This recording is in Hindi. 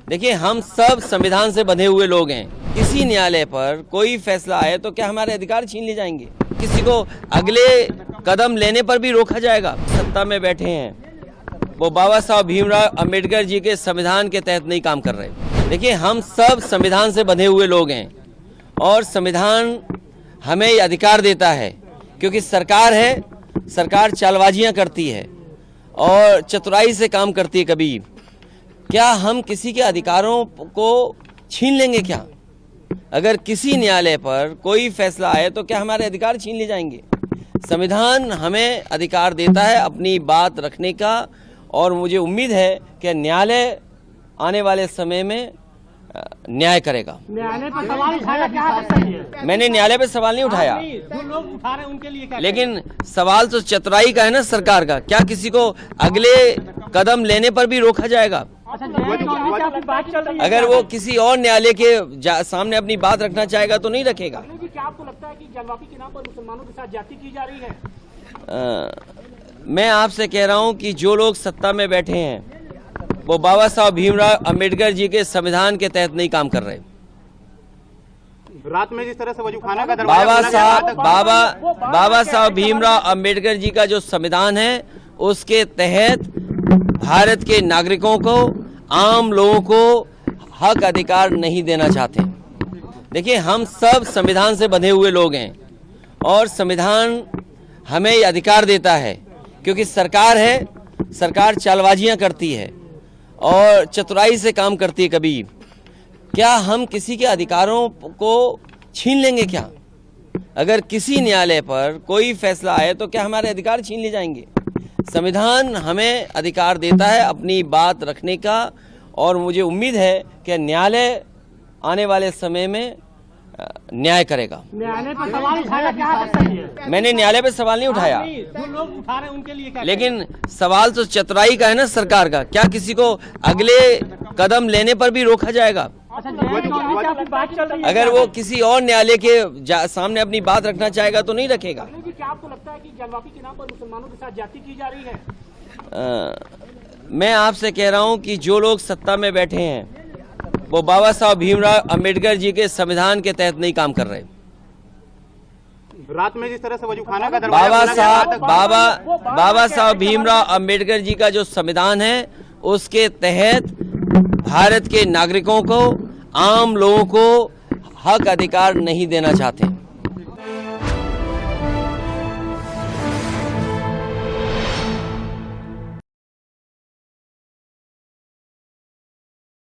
देखिए, हम सब संविधान से बंधे हुए लोग हैं। किसी न्यायालय पर कोई फैसला आए तो क्या हमारे अधिकार छीन लिए जाएंगे? किसी को अगले कदम लेने पर भी रोका जाएगा? सत्ता में बैठे हैं वो बाबा साहब भीमराव अंबेडकर जी के संविधान के तहत नहीं काम कर रहे। देखिए, हम सब संविधान से बंधे हुए लोग हैं और संविधान हमें ये अधिकार देता है, क्योंकि सरकार है, सरकार चालबाजियां करती है और चतुराई से काम करती है। कभी क्या हम किसी के अधिकारों को छीन लेंगे क्या? अगर किसी न्यायालय पर कोई फैसला आए तो क्या हमारे अधिकार छीन लिए जाएंगे? संविधान हमें अधिकार देता है अपनी बात रखने का, और मुझे उम्मीद है कि न्यायालय आने वाले समय में न्याय करेगा। न्यायालय पर सवाल उठाया क्या? मैंने न्यायालय पे सवाल नहीं उठाया, जो लोग उठा रहे हैं उनके लिए क्या? लेकिन सवाल तो चतुराई का है ना, सरकार का। क्या किसी को अगले कदम लेने पर भी रोका जाएगा? अच्छा, बात चल रही है। अगर वो किसी और न्यायालय के सामने अपनी बात रखना चाहेगा तो नहीं रखेगा। क्या आपको लगता है कि जलवापी के नाम पर मुसलमानों के साथ ज्यादती की जा रही है? मैं आपसे कह रहा हूं कि जो लोग सत्ता में बैठे हैं वो बाबा साहब भीमराव अंबेडकर जी के संविधान के तहत नहीं काम कर रहे। रात में जिस तरह से वजूखाना का दरवाजा बाबा साहब भीमराव अंबेडकर जी का जो संविधान है उसके तहत भारत के नागरिकों को, आम लोगों को हक अधिकार नहीं देना चाहते। देखिए, हम सब संविधान से बंधे हुए लोग हैं और संविधान हमें ये अधिकार देता है, क्योंकि सरकार है, सरकार चालबाजियां करती है और चतुराई से काम करती है। कभी क्या हम किसी के अधिकारों को छीन लेंगे क्या? अगर किसी न्यायालय पर कोई फैसला आए तो क्या हमारे अधिकार छीन लिए जाएंगे? संविधान हमें अधिकार देता है अपनी बात रखने का, और मुझे उम्मीद है कि न्यायालय आने वाले समय में न्याय करेगा। न्यायालय पर सवाल उठाया क्या? मैंने न्यायालय पे सवाल नहीं उठाया, जो लोग उठा रहे हैं उनके लिए क्या? लेकिन सवाल तो चतुराई का है ना, सरकार का। क्या किसी को अगले कदम लेने पर भी रोका जाएगा? अच्छा, बात चल रही है। अगर वो किसी और न्यायालय के सामने अपनी बात रखना चाहेगा तो नहीं रखेगा। क्या आपको लगता है कि जलवापी के नाम पर मुसलमानों के साथ ज्यादती की जा रही है? मैं आपसे कह रहा हूं कि जो लोग सत्ता में बैठे हैं वो बाबा साहब भीमराव अंबेडकर जी के संविधान के तहत नहीं काम कर रहे। रात में जिस तरह से वजूखाना का दरवाजा बाबा साहब भीमराव अंबेडकर जी का जो संविधान है उसके तहत भारत के नागरिकों को, आम लोगों को हक अधिकार नहीं देना चाहते।